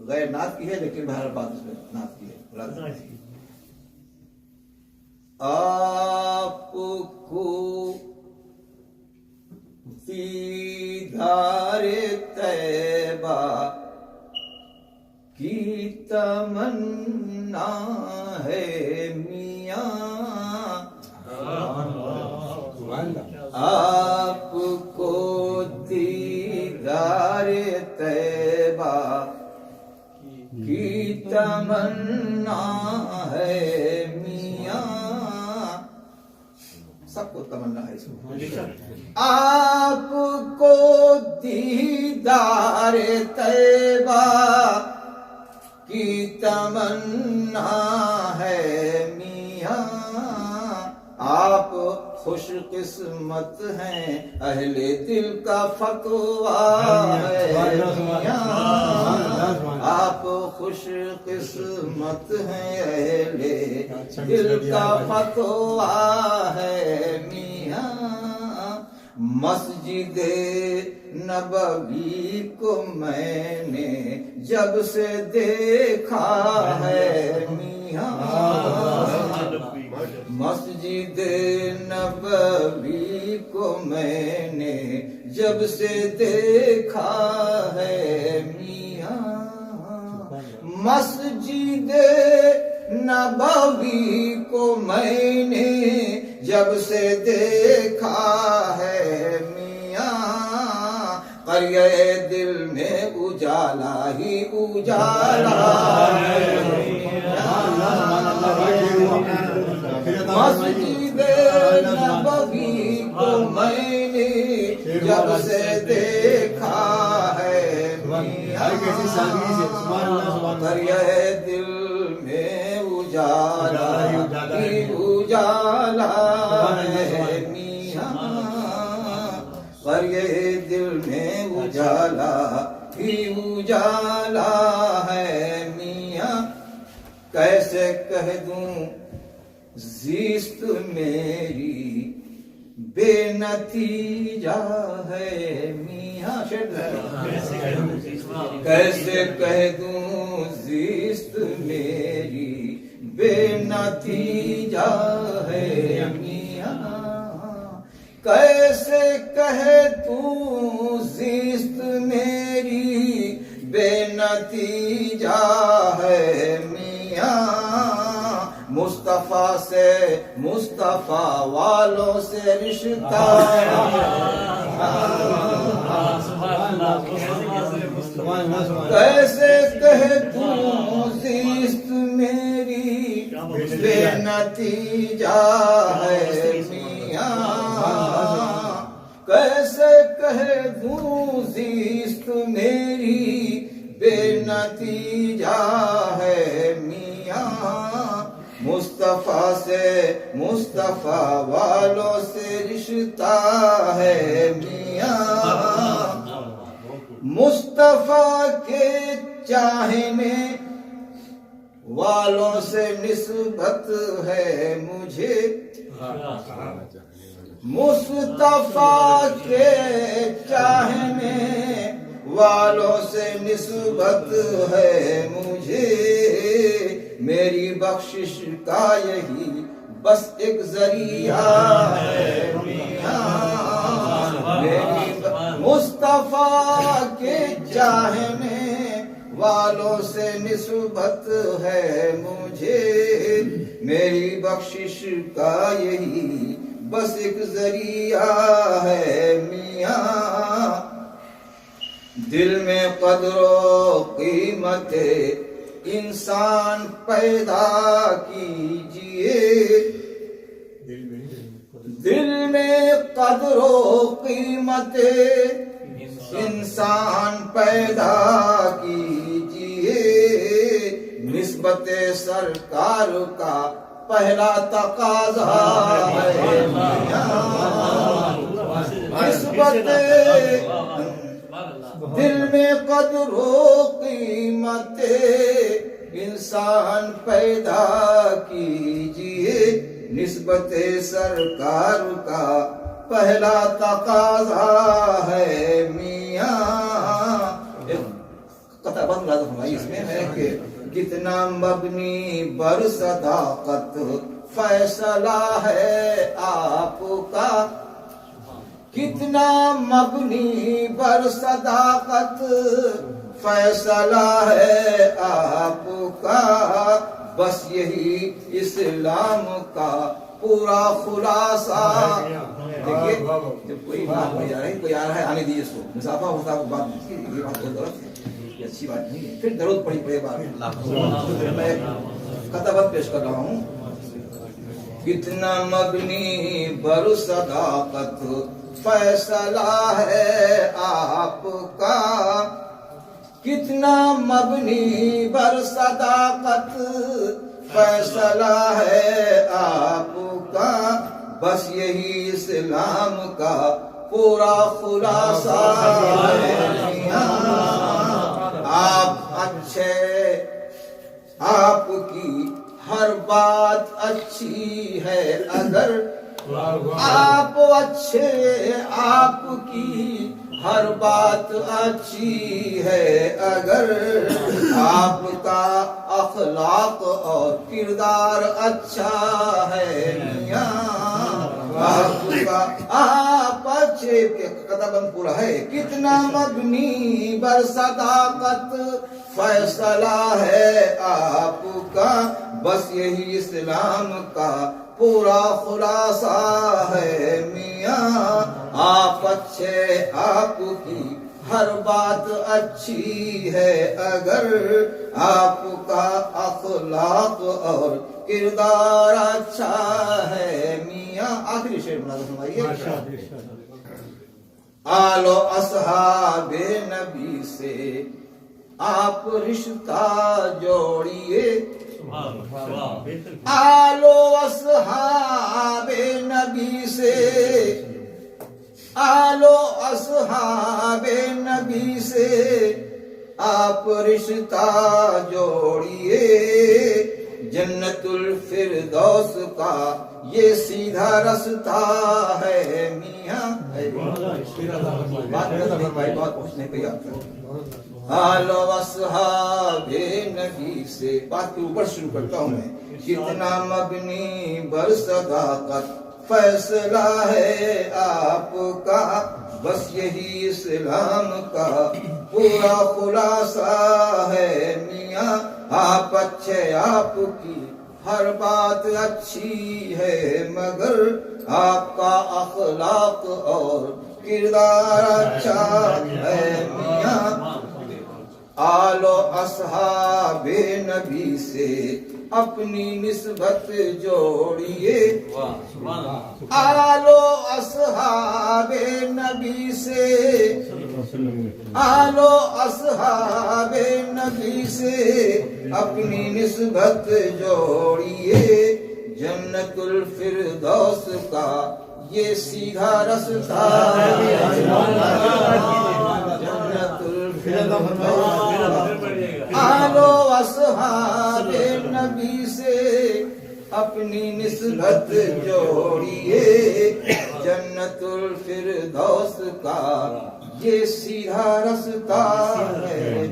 غیر نعت کی ہے لیکن بہرحال بات اس میں نعت کی ہے. آپ کو دیدار طیبہ کی تمنا ہے میاں، آپ کو دیدار طیبہ کی تمنا ہے میاں. سب کو تمنا ہے اس میں. آپ کو دیدار طیبہ کی تمنا ہے میاں، آپ خوش قسمت ہیں اہل دل کا فتویٰ ہے میاں، آپ خوش قسمت ہیں اہل دل کا فتویٰ ہے میاں. مسجد نبوی کو میں نے جب سے دیکھا ہے میاں، مسجد نبوی کو میں نے جب سے دیکھا ہے میاں، مسجد نبوی کو میں نے جب سے دیکھا ہے میاں، قریہ دل میں اجالا ہی اجالا ہے مسجد نبوی کو میں نے جب سے دیکھا ہے میاں، قریہ دل میں اجالا ہی اجالا ہے میاں، قریہ دل میں اجالا ہی اجالا ہے میاں. کیسے کہہ دوں زیست میری بے نتیجہ ہے میاں، کیسے کہہ دوں زیست میری بے نتیجہ ہے میاں، کیسے کہہ دوں زیست میری بے نتیجہ ہے میاں، مصطفیٰ سے مصطفیٰ والوں سے رشتہ کیسے کہہ دوں زیست میری بے نتیجہ ہے میاں، کیسے کہہ دوں زیست میری بے نتیجہ ہے میاں، مصطفیٰ سے مصطفیٰ والوں سے رشتہ ہے میاں، مصطفیٰ کے چاہنے والوں سے نسبت ہے مجھے، مصطفیٰ کے چاہنے والوں سے نسبت ہے مجھے، میری بخشش کا یہی بس ایک ذریعہ ہے میاں، میری مصطفیٰ کے چاہنے والوں سے نسبت ہے مجھے، میری بخشش کا یہی بس ایک ذریعہ ہے میاں، دل میں قدر و قیمت انسان پیدا کیجئے، دل میں قدر و قیمت انسان پیدا کیجئے، نسبت سرکار کا پہلا تقاضا ہے نسبت دل میں قدر و قیمت انسان پیدا کیجئے، نسبت سرکار کا پہلا تقاضا ہے میاں. خطا بند ملازم فرمائیے اس میں ہے کہ کتنا مبنی بر صداقت فیصلہ ہے آپ کا، کتنا مبنی بر صداقت فیصلہ ہے آپ کا، بس یہی اسلام کا پورا خلاصہ. دیکھیے جب کوئی بات ہو جا رہی کوئی آ رہا ہے آنے دیجیے اس کو، مسافہ ہوتا ہے بات یہ بات بہت غلط ہے، یہ اچھی بات نہیں ہے. پھر درود پڑھی پڑے بار میں خطابت پیش کر رہا ہوں. کتنا مبنی بر صداقت فیصلہ ہے آپ کا، کتنا مبنی بر صداقت فیصلہ ہے آپ کا، بس یہی اسلام کا پورا خلاصہ ہے. آپ اچھے، آپ کی ہر بات اچھی ہے اگر، آپ اچھے، آپ کی ہر بات اچھی ہے اگر، آپ کا اخلاق اور کردار اچھا ہے میاں. آپ اچھے قطع بند پورا ہے. کتنا مبنی بر صداقت فیصلہ ہے آپ کا، بس یہی اسلام کا پورا خلاصہ ہے میاں. آپ اچھے، آپ کی ہر بات اچھی ہے اگر، آپ کا اخلاق اور کردار اچھا ہے میاں. آخری شعر بنا فرمائیے. آل و اصحاب نبی سے آپ رشتہ جوڑیے، آل و اصحاب نبی سے، آل و اصحاب نبی سے آپ رشتہ جوڑیے. جنت الفردوس کا یہ سیدھا رستہ ہے میاں. بات پہنچنے پہ یاد کریں. آل و اصحاب نبی سے بات کے اوپر شروع کرتا ہوں میں. کتنا مبنی بر صداقت فیصلہ ہے آپ کا، بس یہی اسلام کا پورا خلاصہ ہے میاں. آپ اچھے، آپ کی ہر بات اچھی ہے مگر، آپ کا اخلاق اور کردار اچھا ہے میاں. آل و اصحاب نبی سے اپنی نسبت جوڑیے، آل و اصحاب نبی سے، آل و اصحاب نبی سے اپنی نسبت جوڑیے. جنت الفردوس کا یہ سیدھا رستہ ہے. جنت الفردوس، آل و اصحاب نبی سے اپنی نسبت جوڑیے. جنت الفردوس کا یہ سیدھا رستہ ہے.